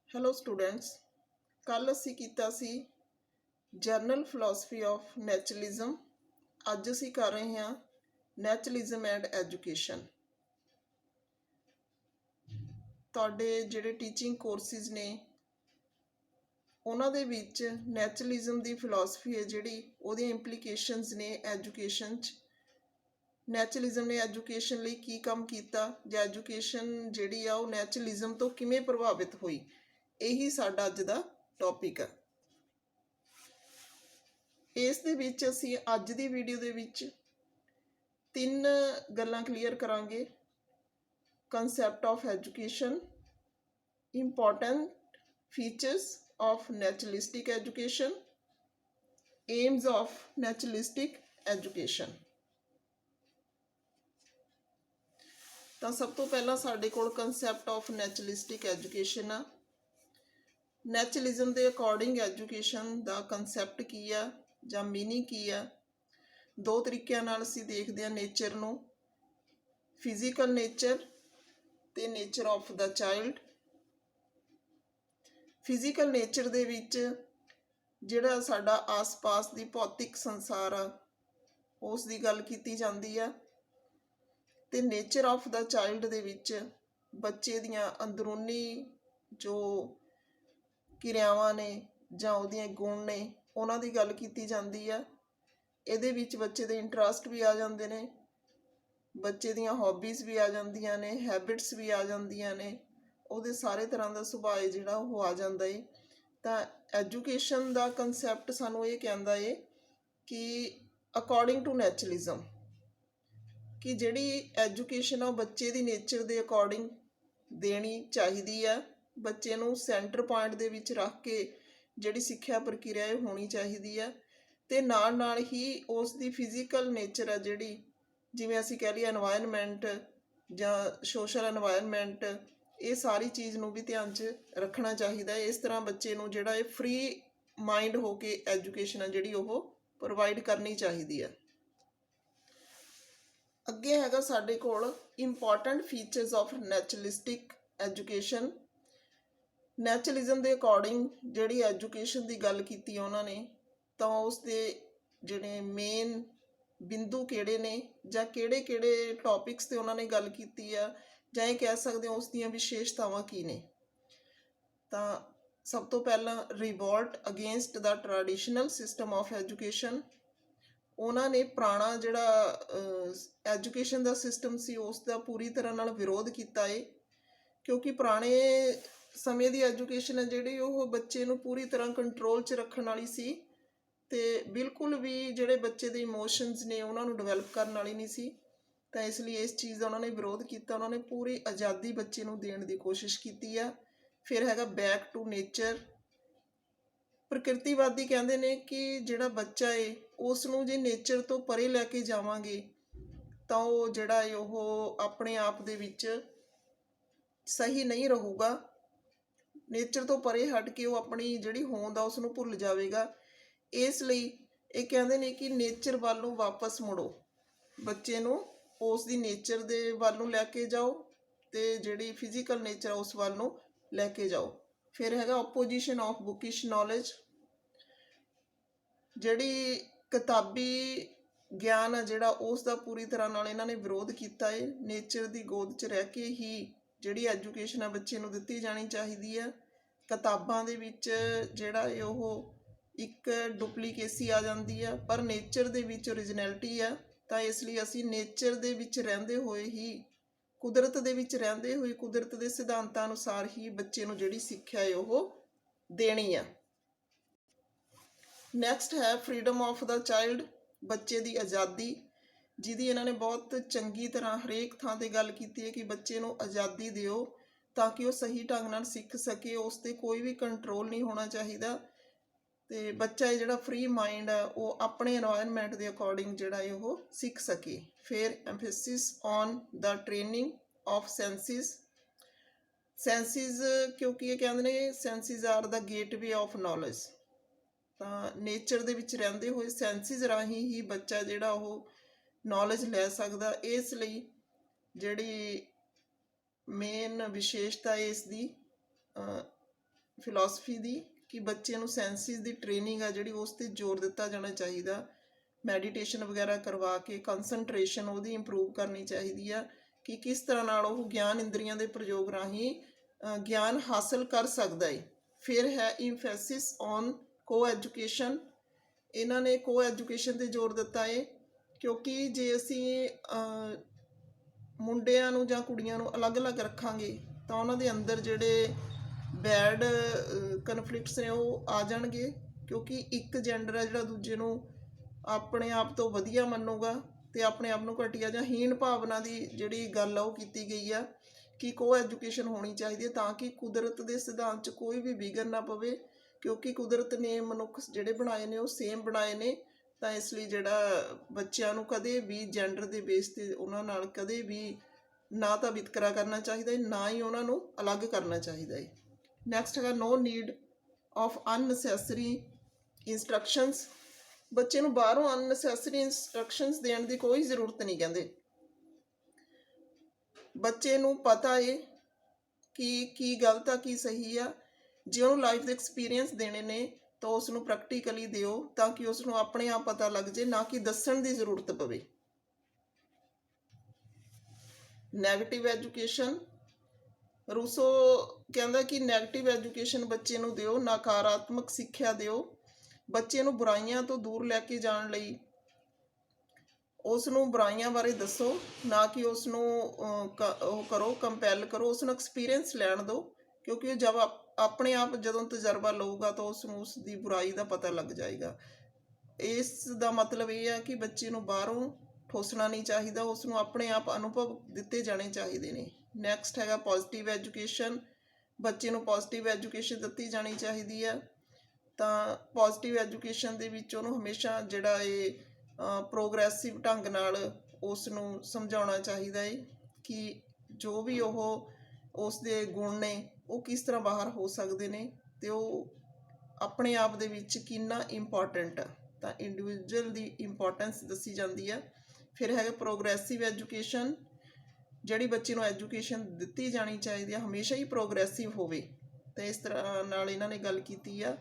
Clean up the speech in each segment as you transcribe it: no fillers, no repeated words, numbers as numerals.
Hello students. कल असी कीता सी जर्नल फिलोसफी ऑफ नैचुरलिज्म। अज असी कर रहे हैं नैचुरलिज्म एंड एजुकेशन। तुहाडे जिहड़े टीचिंग कोर्सिस ने उन्हां दे विच नैचुरलिज्म दी फिलोसफी है जिहड़ी उहदी इंप्लीकेशनस ने एजुकेशन च। नैचुरलिज्म ने एजुकेशन लई की काम कीता जां एजुकेशन जिहड़ी आ वो नैचुरलिज्म तो किवें प्रभावित होई, यही साडा अज दा टॉपिक है। इस दे विच असीं अज दी वीडियो दे विच 3 गल्लां क्लीयर करांगे। Concept of education, important features of naturalistic education, aims of naturalistic education. तो सब तो पहला साडे कोल कंसैप्ट ऑफ नैचुरलिस्टिक एजुकेशन आ। नैचुरलिज्म के अकॉर्डिंग एजुकेशन का कंसैप्ट की है जां मीनिंग की है। दो तरीक़िਆਂ ਨਾਲ ਅਸੀਂ देखते हैं नेचर ਨੂੰ, फिजिकल नेचर ते nature of the child. Physical nature दे विच जिहड़ा साडा आस पास दी भौतिक संसार आ उस दी गल कीती जांदी है ते नेचर ऑफ द चाइल्ड दे विच बच्चे दियां अंदरूनी जो ਕਿਰਿਆਵਾਂ ਨੇ ਜਾਂ ਉਹਦੀਆਂ ਗੁਣ ਨੇ ਉਹਨਾਂ ਦੀ ਗੱਲ ਕੀਤੀ ਜਾਂਦੀ ਹੈ। ਇਹਦੇ ਵਿੱਚ ਬੱਚੇ ਦੇ ਇੰਟਰਸਟ ਵੀ ਆ ਜਾਂਦੇ ਨੇ, ਬੱਚੇ ਦੀਆਂ ਹੌਬੀਜ਼ ਵੀ ਆ ਜਾਂਦੀਆਂ ਨੇ, ਹੈਬਿਟਸ ਵੀ ਆ ਜਾਂਦੀਆਂ ਨੇ, ਉਹਦੇ ਸਾਰੇ ਤਰ੍ਹਾਂ ਦਾ ਸੁਭਾਅ ਜਿਹੜਾ ਉਹ ਆ ਜਾਂਦਾ ਏ। ਤਾਂ ਐਜੂਕੇਸ਼ਨ ਦਾ ਕਨਸੈਪਟ ਸਾਨੂੰ ਇਹ ਕਹਿੰਦਾ ਏ ਕਿ ਅਕੋਰਡਿੰਗ ਟੂ ਨੈਚੁਰਲਿਜ਼ਮ ਕਿ ਜਿਹੜੀ ਐਜੂਕੇਸ਼ਨ ਆ ਉਹ ਬੱਚੇ ਦੀ ਨੇਚਰ ਦੇ ਅਕੋਰਡਿੰਗ ਦੇਣੀ ਚਾਹੀਦੀ ਆ। ਬੱਚੇ ਨੂੰ ਸੈਂਟਰ ਪੁਆਇੰਟ ਦੇ ਵਿੱਚ ਰੱਖ ਕੇ ਜਿਹੜੀ ਸਿੱਖਿਆ ਪ੍ਰਕਿਰਿਆ ਇਹ ਹੋਣੀ ਚਾਹੀਦੀ ਹੈ ਅਤੇ ਨਾਲ ਹੀ ਉਸ ਦੀ ਫਿਜ਼ੀਕਲ ਨੇਚਰ ਆ ਜਿਹੜੀ, ਜਿਵੇਂ ਅਸੀਂ ਕਹਿ ਲਈਏ ਐਨਵਾਇਰਨਮੈਂਟ ਜਾਂ ਸੋਸ਼ਲ ਐਨਵਾਇਰਨਮੈਂਟ, ਇਹ ਸਾਰੀ ਚੀਜ਼ ਨੂੰ ਵੀ ਧਿਆਨ 'ਚ ਰੱਖਣਾ ਚਾਹੀਦਾ ਹੈ। ਇਸ ਤਰ੍ਹਾਂ ਬੱਚੇ ਨੂੰ ਜਿਹੜਾ ਇਹ ਫਰੀ ਮਾਈਂਡ ਹੋ ਕੇ ਐਜੂਕੇਸ਼ਨ ਆ ਜਿਹੜੀ ਉਹ ਪ੍ਰੋਵਾਈਡ ਕਰਨੀ ਚਾਹੀਦੀ ਹੈ। ਅੱਗੇ ਹੈਗਾ ਸਾਡੇ ਕੋਲ ਇੰਪੋਰਟੈਂਟ ਫੀਚਰਸ ਆਫ ਨੈਚੁਰਲਿਸਟਿਕ ਐਜੂਕੇਸ਼ਨ। ਨੈਚੁਰਲਿਜ਼ਮ ਦੇ ਅਕੋਰਡਿੰਗ ਜਿਹੜੀ ਐਜੂਕੇਸ਼ਨ ਦੀ ਗੱਲ ਕੀਤੀ ਉਹਨਾਂ ਨੇ ਤਾਂ ਉਸ ਦੇ ਜਿਹੜੇ ਮੇਨ ਬਿੰਦੂ ਕਿਹੜੇ ਨੇ ਜਾਂ ਕਿਹੜੇ ਟੌਪਿਕਸ 'ਤੇ ਉਹਨਾਂ ਨੇ ਗੱਲ ਕੀਤੀ ਆ, ਜਾਂ ਇਹ ਕਹਿ ਸਕਦੇ ਹੋ ਉਸ ਦੀਆਂ ਵਿਸ਼ੇਸ਼ਤਾਵਾਂ ਕੀ ਨੇ। ਤਾਂ ਸਭ ਤੋਂ ਪਹਿਲਾਂ revolt against the traditional system of education. ਉਹਨਾਂ ਨੇ ਪੁਰਾਣਾ ਜਿਹੜਾ ਐਜੂਕੇਸ਼ਨ ਦਾ ਸਿਸਟਮ ਸੀ ਉਸ ਦਾ ਪੂਰੀ ਤਰ੍ਹਾਂ ਨਾਲ ਵਿਰੋਧ ਕੀਤਾ ਏ, ਕਿਉਂਕਿ ਪੁਰਾਣੇ ਸਮੇਂ ਦੀ ਐਜੂਕੇਸ਼ਨ ਹੈ ਜਿਹੜੀ ਉਹ ਬੱਚੇ ਨੂੰ ਪੂਰੀ ਤਰ੍ਹਾਂ ਕੰਟਰੋਲ 'ਚ ਰੱਖਣ ਵਾਲੀ ਸੀ ਅਤੇ ਬਿਲਕੁਲ ਵੀ ਜਿਹੜੇ ਬੱਚੇ ਦੇ ਇਮੋਸ਼ਨਸ ਨੇ ਉਹਨਾਂ ਨੂੰ ਡਿਵੈਲਪ ਕਰਨ ਵਾਲੀ ਨਹੀਂ ਸੀ। ਤਾਂ ਇਸ ਲਈ ਇਸ ਚੀਜ਼ ਦਾ ਉਹਨਾਂ ਨੇ ਵਿਰੋਧ ਕੀਤਾ। ਉਹਨਾਂ ਨੇ ਪੂਰੀ ਆਜ਼ਾਦੀ ਬੱਚੇ ਨੂੰ ਦੇਣ ਦੀ ਕੋਸ਼ਿਸ਼ ਕੀਤੀ ਆ। ਫਿਰ ਹੈਗਾ ਬੈਕ ਟੂ ਨੇਚਰ। ਪ੍ਰਕਿਰਤੀਵਾਦੀ ਕਹਿੰਦੇ ਨੇ ਕਿ ਜਿਹੜਾ ਬੱਚਾ ਏ ਉਸ ਨੂੰ ਜੇ ਨੇਚਰ ਤੋਂ ਪਰੇ ਲੈ ਕੇ ਜਾਵਾਂਗੇ ਤਾਂ ਉਹ ਜਿਹੜਾ ਏ ਉਹ ਆਪਣੇ ਆਪ ਦੇ ਵਿੱਚ ਸਹੀ ਨਹੀਂ ਰਹੂਗਾ। ਨੇਚਰ ਤੋਂ ਪਰੇ ਹਟ ਕੇ ਉਹ ਆਪਣੀ ਜਿਹੜੀ ਹੋਂਦ ਆ ਉਸ ਨੂੰ ਭੁੱਲ ਜਾਵੇਗਾ। ਇਸ ਲਈ ਇਹ ਕਹਿੰਦੇ ਨੇ ਕਿ ਨੇਚਰ ਵੱਲ ਨੂੰ ਵਾਪਸ ਮੁੜੋ, ਬੱਚੇ ਨੂੰ ਉਸ ਦੀ ਨੇਚਰ ਦੇ ਵੱਲ ਨੂੰ ਲੈ ਕੇ ਜਾਓ ਅਤੇ ਜਿਹੜੀ ਫਿਜ਼ੀਕਲ ਨੇਚਰ ਆ ਉਸ ਵੱਲ ਨੂੰ ਲੈ ਕੇ ਜਾਓ। ਫਿਰ ਹੈਗਾ ਓਪੋਜੀਸ਼ਨ ਆਫ ਬੁਕਿਸ਼ ਨੌਲੇਜ। ਜਿਹੜੀ ਕਿਤਾਬੀ ਗਿਆਨ ਆ ਜਿਹੜਾ ਉਸ ਦਾ ਪੂਰੀ ਤਰ੍ਹਾਂ ਨਾਲ ਇਹਨਾਂ ਨੇ ਵਿਰੋਧ ਕੀਤਾ ਹੈ। ਨੇਚਰ ਦੀ ਗੋਦ 'ਚ ਰਹਿ ਕੇ ਹੀ ਜਿਹੜੀ ਐਜੂਕੇਸ਼ਨ ਆ ਬੱਚੇ ਨੂੰ ਦਿੱਤੀ ਜਾਣੀ ਚਾਹੀਦੀ ਹੈ। ਕਿਤਾਬਾਂ ਦੇ ਵਿੱਚ ਜਿਹੜਾ ਇਹ ਉਹ ਇੱਕ ਡੁਪਲੀਕੇਸੀ ਆ ਜਾਂਦੀ ਆ, ਪਰ ਨੇਚਰ ਦੇ ਵਿੱਚ ਓਰੀਜਨੈਲਿਟੀ ਆ। ਤਾਂ ਇਸ ਲਈ ਅਸੀਂ ਨੇਚਰ ਦੇ ਵਿੱਚ ਰਹਿੰਦੇ ਹੋਏ ਹੀ, ਕੁਦਰਤ ਦੇ ਵਿੱਚ ਰਹਿੰਦੇ ਹੋਏ ਕੁਦਰਤ ਦੇ ਸਿਧਾਂਤਾਂ ਅਨੁਸਾਰ ਹੀ ਬੱਚੇ ਨੂੰ ਜਿਹੜੀ ਸਿੱਖਿਆ ਹੈ ਉਹ ਦੇਣੀ ਆ। ਨੈਕਸਟ ਹੈ ਫਰੀਡਮ ਆਫ ਦਾ ਚਾਈਲਡ, ਬੱਚੇ ਦੀ ਆਜ਼ਾਦੀ, ਜਿਹਦੀ ਇਹਨਾਂ ਨੇ ਬਹੁਤ ਚੰਗੀ ਤਰ੍ਹਾਂ ਹਰੇਕ ਥਾਂ 'ਤੇ ਗੱਲ ਕੀਤੀ ਹੈ ਕਿ ਬੱਚੇ ਨੂੰ ਆਜ਼ਾਦੀ ਦਿਓ ਤਾਂ ਕਿ ਉਹ ਸਹੀ ਢੰਗ ਨਾਲ ਸਿੱਖ ਸਕੇ, ਉਸ 'ਤੇ ਕੋਈ ਵੀ ਕੰਟਰੋਲ ਨਹੀਂ ਹੋਣਾ ਚਾਹੀਦਾ ਅਤੇ ਬੱਚਾ ਇਹ ਜਿਹੜਾ ਫਰੀ ਮਾਈਂਡ ਆ ਉਹ ਆਪਣੇ ਐਨਵਾਇਰਨਮੈਂਟ ਦੇ ਅਕੋਰਡਿੰਗ ਜਿਹੜਾ ਹੈ ਉਹ ਸਿੱਖ ਸਕੇ। ਫਿਰ emphasis on the training of senses. Senses ਕਿਉਂਕਿ ਇਹ ਕਹਿੰਦੇ ਨੇ senses are the gateway of knowledge. ਤਾਂ ਨੇਚਰ ਦੇ ਵਿੱਚ ਰਹਿੰਦੇ ਹੋਏ ਸੈਂਸਿਸ ਰਾਹੀਂ ਹੀ ਬੱਚਾ ਜਿਹੜਾ ਉਹ ਨੌਲੇਜ ਲੈ ਸਕਦਾ। ਇਸ ਲਈ ਜਿਹੜੀ ਮੇਨ ਵਿਸ਼ੇਸ਼ਤਾ ਇਸ ਦੀ ਫਿਲਾਸਫੀ ਦੀ ਕਿ ਬੱਚੇ ਨੂੰ ਸੈਂਸਿਸ ਦੀ ਟ੍ਰੇਨਿੰਗ ਆ ਜਿਹੜੀ ਉਸ 'ਤੇ ਜ਼ੋਰ ਦਿੱਤਾ ਜਾਣਾ ਚਾਹੀਦਾ। ਮੈਡੀਟੇਸ਼ਨ ਵਗੈਰਾ ਕਰਵਾ ਕੇ ਕੰਸਨਟ੍ਰੇਸ਼ਨ ਉਹਦੀ ਇੰਪਰੂਵ ਕਰਨੀ ਚਾਹੀਦੀ ਆ ਕਿ ਕਿਸ ਤਰ੍ਹਾਂ ਨਾਲ ਉਹ ਗਿਆਨ ਇੰਦਰੀਆਂ ਦੇ ਪ੍ਰਯੋਗ ਰਾਹੀਂ ਗਿਆਨ ਹਾਸਲ ਕਰ ਸਕਦਾ ਹੈ। ਫਿਰ ਹੈ ਇੰਫੈਸਿਸ ਔਨ ਕੋ ਐਜੂਕੇਸ਼ਨ। ਇਹਨਾਂ ਨੇ ਕੋ ਐਜੂਕੇਸ਼ਨ 'ਤੇ ਜ਼ੋਰ ਦਿੱਤਾ ਹੈ ਕਿਉਂਕਿ ਜੇ ਅਸੀਂ ਮੁੰਡਿਆਂ ਨੂੰ ਜਾਂ ਕੁੜੀਆਂ ਨੂੰ ਅਲੱਗ-ਅਲੱਗ ਰੱਖਾਂਗੇ ਤਾਂ ਉਹਨਾਂ ਦੇ ਅੰਦਰ ਜਿਹੜੇ ਬੈਡ ਕਨਫਲਿਕਟਸ ਨੇ ਉਹ ਆ ਜਾਣਗੇ, ਕਿਉਂਕਿ ਇੱਕ ਜੈਂਡਰ ਹੈ ਜਿਹੜਾ ਦੂਜੇ ਨੂੰ ਆਪਣੇ ਆਪ ਤੋਂ ਵਧੀਆ ਮੰਨੂਗਾ ਅਤੇ ਆਪਣੇ ਆਪ ਨੂੰ ਘਟੀਆ ਜਾਂ ਹੀਣ ਭਾਵਨਾ ਦੀ ਜਿਹੜੀ ਗੱਲ ਆ ਉਹ ਕੀਤੀ ਗਈ ਆ ਕਿ ਕੋ ਐਜੂਕੇਸ਼ਨ ਹੋਣੀ ਚਾਹੀਦੀ ਹੈ ਤਾਂ ਕਿ ਕੁਦਰਤ ਦੇ ਸਿਧਾਂਤ 'ਚ ਕੋਈ ਵੀ ਵਿਘਨ ਨਾ ਪਵੇ, ਕਿਉਂਕਿ ਕੁਦਰਤ ਨੇ ਮਨੁੱਖ ਜਿਹੜੇ ਬਣਾਏ ਨੇ ਉਹ ਸੇਮ ਬਣਾਏ ਨੇ। ਤਾਂ ਇਸ ਲਈ ਜਿਹੜਾ ਬੱਚਿਆਂ ਨੂੰ ਕਦੇ ਵੀ ਜੈਂਡਰ ਦੇ ਬੇਸ 'ਤੇ ਉਹਨਾਂ ਨਾਲ ਕਦੇ ਵੀ ਨਾ ਤਾਂ ਵਿਤਕਰਾ ਕਰਨਾ ਚਾਹੀਦਾ ਹੈ, ਨਾ ਹੀ ਉਹਨਾਂ ਨੂੰ ਅਲੱਗ ਕਰਨਾ ਚਾਹੀਦਾ ਹੈ। ਨੈਕਸਟ ਹੈਗਾ no need of unnecessary instructions. ਬੱਚੇ ਨੂੰ ਬਾਹਰੋਂ ਅਨਨੈਸੈਸਰੀ ਇੰਸਟਰਕਸ਼ਨਸ ਦੇਣ ਦੀ ਕੋਈ ਜ਼ਰੂਰਤ ਨਹੀਂ ਕਹਿੰਦੇ। ਬੱਚੇ ਨੂੰ ਪਤਾ ਹੈ ਕਿ ਕੀ ਗਲਤ ਆ ਕੀ ਸਹੀ ਆ। ਜੇ ਉਹਨੂੰ ਲਾਈਫ ਦੇ ਐਕਸਪੀਰੀਅੰਸ ਦੇਣੇ ਨੇ ਤਾਂ ਉਸ ਨੂੰ ਪ੍ਰੈਕਟੀਕਲੀ ਦਿਓ ਤਾਂ ਕਿ ਉਸ ਨੂੰ ਆਪਣੇ ਆਪ ਪਤਾ ਲੱਗ ਜੇ, ਨਾ ਕਿ ਦੱਸਣ ਦੀ ਜ਼ਰੂਰਤ ਪਵੇ। Negative education. ਰੂਸੋ ਕਹਿੰਦਾ ਕਿ ਨੈਗੇਟਿਵ ਐਜੂਕੇਸ਼ਨ ਬੱਚੇ ਨੂੰ ਦਿਓ, ਨਕਾਰਾਤਮਕ ਸਿੱਖਿਆ ਦਿਓ। ਬੱਚੇ ਨੂੰ ਬੁਰਾਈਆਂ ਤੋਂ ਦੂਰ ਲੈ ਕੇ ਜਾਣ ਲਈ ਉਸ ਨੂੰ ਬੁਰਾਈਆਂ ਬਾਰੇ ਦੱਸੋ, ਨਾ ਕਿ ਉਸ ਨੂੰ ਉਹ ਕਰੋ ਕੰਪੈਲ ਕਰੋ। ਉਸ ਨੂੰ ਐਕਸਪੀਰੀਅੰਸ ਲੈਣ ਦਿਓ, ਕਿਉਂਕਿ ਉਹ ਜਦ ਆਪਣੇ ਆਪ ਜਦੋਂ ਤਜਰਬਾ ਲਊਗਾ ਤਾਂ ਉਸ ਨੂੰ ਉਸ ਦੀ ਬੁਰਾਈ ਦਾ ਪਤਾ ਲੱਗ ਜਾਏਗਾ। ਇਸ ਦਾ ਮਤਲਬ ਇਹ ਹੈ ਕਿ ਬੱਚੇ ਨੂੰ ਬਾਹਰੋਂ ਠੋਸਣਾ ਨਹੀਂ ਚਾਹੀਦਾ, ਉਸ ਨੂੰ ਆਪਣੇ ਆਪ ਅਨੁਭਵ ਦਿੱਤੇ ਜਾਣੇ ਚਾਹੀਦੇ ਨੇ। ਨੈਕਸਟ ਹੈਗਾ ਪੋਜ਼ੀਟਿਵ ਐਜੂਕੇਸ਼ਨ। ਬੱਚੇ ਨੂੰ ਪੋਜ਼ੀਟਿਵ ਐਜੂਕੇਸ਼ਨ ਦਿੱਤੀ ਜਾਣੀ ਚਾਹੀਦੀ ਹੈ। ਤਾਂ ਪੋਜ਼ੀਟਿਵ ਐਜੂਕੇਸ਼ਨ ਦੇ ਵਿੱਚ ਉਹਨੂੰ ਹਮੇਸ਼ਾ ਜਿਹੜਾ ਇਹ ਪ੍ਰੋਗਰੈਸਿਵ ਢੰਗ ਨਾਲ ਉਸ ਨੂੰ ਸਮਝਾਉਣਾ ਚਾਹੀਦਾ ਹੈ ਕਿ ਜੋ ਵੀ ਉਹ ਉਸ ਦੇ ਗੁਣ ਨੇ ਉਹ ਕਿਸ ਤਰ੍ਹਾਂ ਬਾਹਰ ਹੋ ਸਕਦੇ ਨੇ ਅਤੇ ਉਹ ਆਪਣੇ ਆਪ ਦੇ ਵਿੱਚ ਕਿੰਨਾ ਇੰਪੋਰਟੈਂਟ ਆ। ਤਾਂ ਇੰਡੀਵਿਜੂਅਲ ਦੀ ਇੰਪੋਰਟੈਂਸ ਦੱਸੀ ਜਾਂਦੀ ਆ। ਫਿਰ ਹੈਗਾ ਪ੍ਰੋਗਰੈਸਿਵ ਐਜੂਕੇਸ਼ਨ। ਜਿਹੜੀ ਬੱਚੇ ਨੂੰ ਐਜੂਕੇਸ਼ਨ ਦਿੱਤੀ ਜਾਣੀ ਚਾਹੀਦੀ ਆ ਹਮੇਸ਼ਾ ਹੀ ਪ੍ਰੋਗਰੈਸਿਵ ਹੋਵੇ। ਤਾਂ ਇਸ ਤਰ੍ਹਾਂ ਨਾਲ ਇਹਨਾਂ ਨੇ ਗੱਲ ਕੀਤੀ ਆ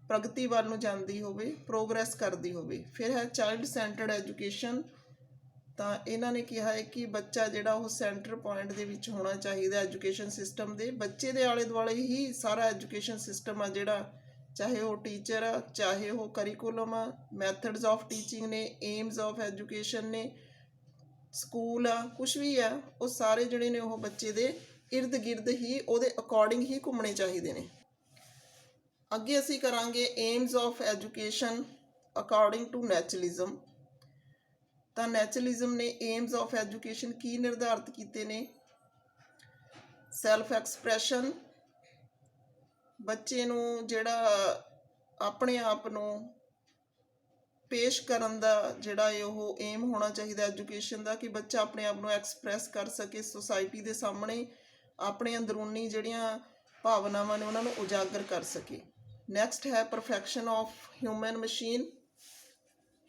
ਪ੍ਰਗਤੀ ਵੱਲ ਨੂੰ ਜਾਂਦੀ ਹੋਵੇ, ਪ੍ਰੋਗਰੈਸ ਕਰਦੀ ਹੋਵੇ। ਫਿਰ ਹੈ ਚਾਈਲਡ ਸੈਂਟਰਡ ਐਜੂਕੇਸ਼ਨ। ਤਾਂ ਇਹਨਾਂ ਨੇ ਕਿਹਾ ਹੈ ਕਿ ਬੱਚਾ ਜਿਹੜਾ ਉਹ ਸੈਂਟਰ ਪੁਆਇੰਟ ਦੇ ਵਿੱਚ ਹੋਣਾ ਚਾਹੀਦਾ ਐਜੂਕੇਸ਼ਨ ਸਿਸਟਮ ਦੇ। ਬੱਚੇ ਦੇ ਆਲੇ ਦੁਆਲੇ ਹੀ ਸਾਰਾ ਐਜੂਕੇਸ਼ਨ ਸਿਸਟਮ ਆ ਜਿਹੜਾ, ਚਾਹੇ ਉਹ ਟੀਚਰ ਆ, ਚਾਹੇ ਉਹ ਕਰੀਕੂਲਮ ਆ, ਮੈਥਡਸ ਆਫ ਟੀਚਿੰਗ ਨੇ, ਏਮਸ ਆਫ ਐਜੂਕੇਸ਼ਨ ਨੇ, ਸਕੂਲ ਆ, ਕੁਛ ਵੀ ਆ, ਉਹ ਸਾਰੇ ਜਿਹੜੇ ਨੇ ਉਹ ਬੱਚੇ ਦੇ ਇਰਦ ਗਿਰਦ ਹੀ ਉਹਦੇ ਅਕੋਰਡਿੰਗ ਹੀ ਘੁੰਮਣੇ ਚਾਹੀਦੇ ਨੇ। ਅੱਗੇ ਅਸੀਂ ਕਰਾਂਗੇ aims of education according to naturalism. ਤਾਂ ਨੈਚੁਰਲਿਜ਼ਮ ਨੇ ਏਮਸ ਆਫ ਐਜੂਕੇਸ਼ਨ ਕੀ ਨਿਰਧਾਰਿਤ ਕੀਤੇ ਨੇ? Self expression. ਬੱਚੇ ਨੂੰ ਜਿਹੜਾ ਆਪਣੇ ਆਪ ਨੂੰ ਪੇਸ਼ ਕਰਨ ਦਾ ਜਿਹੜਾ ਉਹ ਏਮ ਹੋਣਾ ਚਾਹੀਦਾ ਐਜੂਕੇਸ਼ਨ ਦਾ, ਕਿ ਬੱਚਾ ਆਪਣੇ ਆਪ ਨੂੰ ਐਕਸਪ੍ਰੈਸ ਕਰ ਸਕੇ ਸੁਸਾਇਟੀ ਦੇ ਸਾਹਮਣੇ, ਆਪਣੇ ਅੰਦਰੂਨੀ ਜਿਹੜੀਆਂ ਭਾਵਨਾਵਾਂ ਨੇ ਉਹਨਾਂ ਨੂੰ ਉਜਾਗਰ ਕਰ ਸਕੇ। ਨੈਕਸਟ ਹੈ perfection of human machine.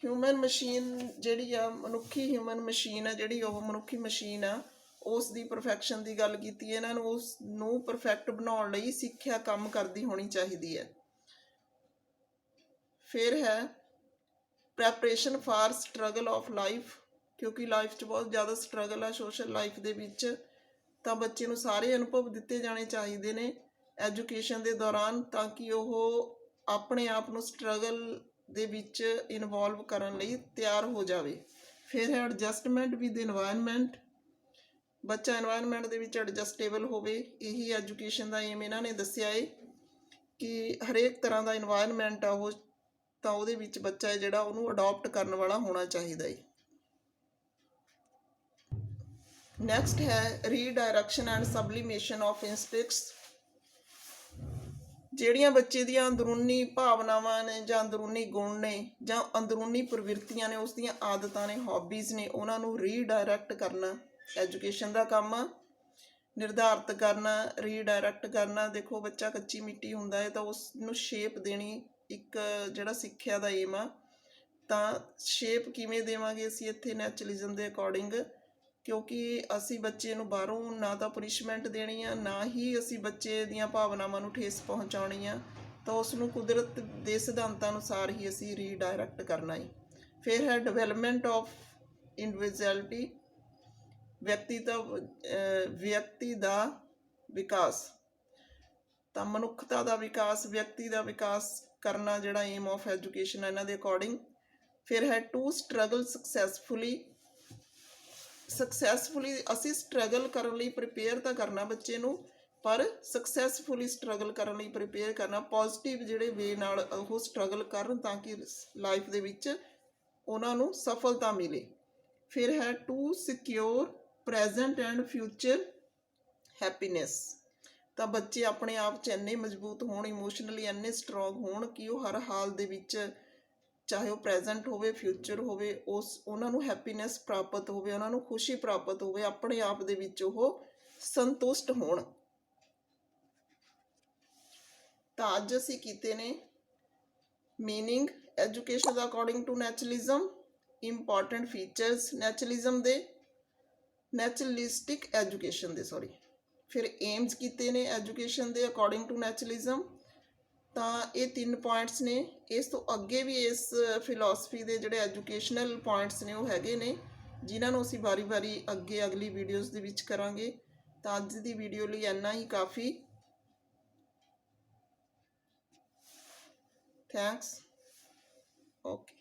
Human machine ਜਿਹੜੀ ਆ ਮਨੁੱਖੀ ਹਿਊਮਨ ਮਸ਼ੀਨ ਆ ਜਿਹੜੀ ਉਹ ਮਨੁੱਖੀ ਮਸ਼ੀਨ ਆ ਉਸ ਦੀ ਪਰਫੈਕਸ਼ਨ ਦੀ ਗੱਲ ਕੀਤੀ ਹੈ। ਇਹਨਾਂ ਨੂੰ ਉਸ ਨੂੰ ਪਰਫੈਕਟ ਬਣਾਉਣ ਲਈ ਸਿੱਖਿਆ ਕੰਮ ਕਰਦੀ ਹੋਣੀ ਚਾਹੀਦੀ ਹੈ। ਫਿਰ ਹੈ preparation for struggle of life. ਕਿਉਂਕਿ ਲਾਈਫ 'ਚ ਬਹੁਤ ਜ਼ਿਆਦਾ ਸਟਰਗਲ ਆ ਸੋਸ਼ਲ ਲਾਈਫ ਦੇ ਵਿੱਚ, ਤਾਂ ਬੱਚੇ ਨੂੰ ਸਾਰੇ ਅਨੁਭਵ ਦਿੱਤੇ ਜਾਣੇ ਚਾਹੀਦੇ ਨੇ ਐਜੂਕੇਸ਼ਨ ਦੇ ਦੌਰਾਨ ਤਾਂ ਕਿ ਉਹ ਆਪਣੇ ਆਪ ਨੂੰ ਸਟਰਗਲ ਦੇ ਵਿੱਚ ਇਨਵੋਲਵ ਕਰਨ ਲਈ ਤਿਆਰ ਹੋ ਜਾਵੇ। ਫਿਰ ਹੈ ਐਡਜਸਟਮੈਂਟ ਵਿਦ ਇਨਵਾਇਰਨਮੈਂਟ। ਬੱਚਾ ਇਨਵਾਇਰਨਮੈਂਟ ਦੇ ਵਿੱਚ ਐਡਜਸਟੇਬਲ ਹੋਵੇ। ਇਹੀ ਐਜੂਕੇਸ਼ਨ ਦਾ ਏਮ ਇਹਨਾਂ ਨੇ ਦੱਸਿਆ ਹੈ ਕਿ ਹਰੇਕ ਤਰ੍ਹਾਂ ਦਾ ਇਨਵਾਇਰਨਮੈਂਟ ਆ ਉਹ ਤਾਂ ਉਹਦੇ ਵਿੱਚ ਬੱਚਾ ਹੈ ਜਿਹੜਾ ਉਹਨੂੰ ਅਡੋਪਟ ਕਰਨ ਵਾਲਾ ਹੋਣਾ ਚਾਹੀਦਾ ਹੈ। ਨੈਕਸਟ ਹੈ ਰੀਡਾਇਰੈਕਸ਼ਨ ਐਂਡ ਸਬਲੀਮੇਸ਼ਨ ਆਫ ਇੰਸਟਿੰਕਟਸ। ਜਿਹੜੀਆਂ ਬੱਚੇ ਦੀਆਂ ਅੰਦਰੂਨੀ ਭਾਵਨਾਵਾਂ ਨੇ ਜਾਂ ਅੰਦਰੂਨੀ ਗੁਣ ਨੇ ਜਾਂ ਅੰਦਰੂਨੀ ਪ੍ਰਵਿਰਤੀਆਂ ਨੇ, ਉਸ ਦੀਆਂ ਆਦਤਾਂ ਨੇ, ਹੌਬੀਜ਼ ਨੇ, ਉਹਨਾਂ ਨੂੰ ਰੀਡਾਇਰੈਕਟ ਕਰਨਾ ਐਜੂਕੇਸ਼ਨ ਦਾ ਕੰਮ ਆ। ਨਿਰਧਾਰਿਤ ਕਰਨਾ, ਰੀਡਾਇਰੈਕਟ ਕਰਨਾ। ਦੇਖੋ ਬੱਚਾ ਕੱਚੀ ਮਿੱਟੀ ਹੁੰਦਾ ਹੈ ਤਾਂ ਉਸ ਨੂੰ ਸ਼ੇਪ ਦੇਣੀ ਇੱਕ ਜਿਹੜਾ ਸਿੱਖਿਆ ਦਾ ਏਮ ਆ। ਤਾਂ ਸ਼ੇਪ ਕਿਵੇਂ ਦੇਵਾਂਗੇ ਅਸੀਂ ਇੱਥੇ ਨੈਚੁਰਲਿਜ਼ਮ ਦੇ ਅਕੋਰਡਿੰਗ ਕਿਉਂਕਿ ਅਸੀਂ ਬੱਚੇ ਨੂੰ ਬਾਹਰੋਂ ਨਾ ਤਾਂ ਪਨਿਸ਼ਮੈਂਟ ਦੇਣੀ ਆ, ਨਾ ਹੀ ਅਸੀਂ ਬੱਚੇ ਦੀਆਂ ਭਾਵਨਾਵਾਂ ਨੂੰ ਠੇਸ ਪਹੁੰਚਾਉਣੀ ਆ, ਤਾਂ ਉਸ ਨੂੰ ਕੁਦਰਤ ਦੇ ਸਿਧਾਂਤਾਂ ਅਨੁਸਾਰ ਹੀ ਅਸੀਂ ਰੀਡਾਇਰੈਕਟ ਕਰਨਾ ਹੈ। ਫਿਰ ਹੈ ਡਿਵੈਲਪਮੈਂਟ ਆਫ ਇੰਡੀਵਿਜੂਅਲਿਟੀ, ਵਿਅਕਤੀ ਦਾ ਵਿਕਾਸ। ਤਾਂ ਮਨੁੱਖਤਾ ਦਾ ਵਿਕਾਸ, ਵਿਅਕਤੀ ਦਾ ਵਿਕਾਸ ਕਰਨਾ ਜਿਹੜਾ ਏਮ ਆਫ ਐਜੂਕੇਸ਼ਨ ਹੈ ਇਹਨਾਂ ਦੇ ਅਕੋਰਡਿੰਗ। ਫਿਰ ਹੈ ਟੂ ਸਟਰਗਲ ਸਕਸੈਸਫੁਲੀ ਅਸੀਂ ਸਟਰਗਲ ਕਰਨ ਲਈ ਪ੍ਰਿਪੇਅਰ ਤਾਂ ਕਰਨਾ ਬੱਚੇ ਨੂੰ, ਪਰ ਸਕਸੈਸਫੁਲੀ ਸਟਰਗਲ ਕਰਨ ਲਈ ਪ੍ਰਿਪੇਅਰ ਕਰਨਾ, ਪੋਜ਼ਿਟਿਵ ਜਿਹੜੇ ਵੇ ਨਾਲ ਉਹ ਸਟਰਗਲ ਕਰਨ ਤਾਂ ਕਿ ਲਾਈਫ ਦੇ ਵਿੱਚ ਉਹਨਾਂ ਨੂੰ ਸਫਲਤਾ ਮਿਲੇ। ਫਿਰ ਹੈ to secure present and future happiness. ਤਾਂ ਬੱਚੇ ਆਪਣੇ ਆਪ 'ਚ ਇੰਨੇ ਮਜ਼ਬੂਤ ਹੋਣ, ਇਮੋਸ਼ਨਲੀ ਇੰਨੇ ਸਟਰੋਂਗ ਹੋਣ ਕਿ ਉਹ ਹਰ ਹਾਲ ਦੇ ਵਿੱਚ, ਚਾਹੇ ਉਹ ਪ੍ਰੈਜ਼ੈਂਟ ਹੋਵੇ ਫਿਊਚਰ ਹੋਵੇ, ਉਹਨਾਂ ਨੂੰ ਹੈਪੀਨੈਸ ਪ੍ਰਾਪਤ ਹੋਵੇ, ਉਹਨਾਂ ਨੂੰ ਖੁਸ਼ੀ ਪ੍ਰਾਪਤ ਹੋਵੇ, ਆਪਣੇ ਆਪ ਦੇ ਵਿੱਚ ਉਹ ਸੰਤੁਸ਼ਟ ਹੋਣ। ਤਾਂ ਅੱਜ ਅਸੀਂ ਕੀਤੇ ਨੇ ਮੀਨਿੰਗ ਐਜੂਕੇਸ਼ਨ ਦਾ according to naturalism, important features naturalistic education ਦੇ ਫਿਰ ਏਮਸ ਕੀਤੇ ਨੇ ਐਜੂਕੇਸ਼ਨ ਦੇ ਅਕੋਰਡਿੰਗ ਟੂ ਨੈਚੁਰਲਿਜ਼ਮ। ਤਾਂ ਇਹ 3 ਪੁਆਇੰਟਸ ਨੇ। ਇਸ ਤੋਂ ਅੱਗੇ ਵੀ ਇਸ ਫਿਲਾਸਫੀ ਦੇ ਜਿਹੜੇ ਐਜੂਕੇਸ਼ਨਲ ਪੁਆਇੰਟਸ ਨੇ ਉਹ ਹੈਗੇ ਨੇ, ਜਿਨ੍ਹਾਂ ਨੂੰ ਅਸੀਂ ਵਾਰੀ ਅੱਗੇ ਅਗਲੀ ਵੀਡੀਓਜ਼ ਦੇ ਵਿੱਚ ਕਰਾਂਗੇ। ਤਾਂ ਅੱਜ ਦੀ ਵੀਡੀਓ ਲਈ ਇੰਨਾ ਹੀ ਕਾਫੀ। ਥੈਂਕਸ। ਓਕੇ।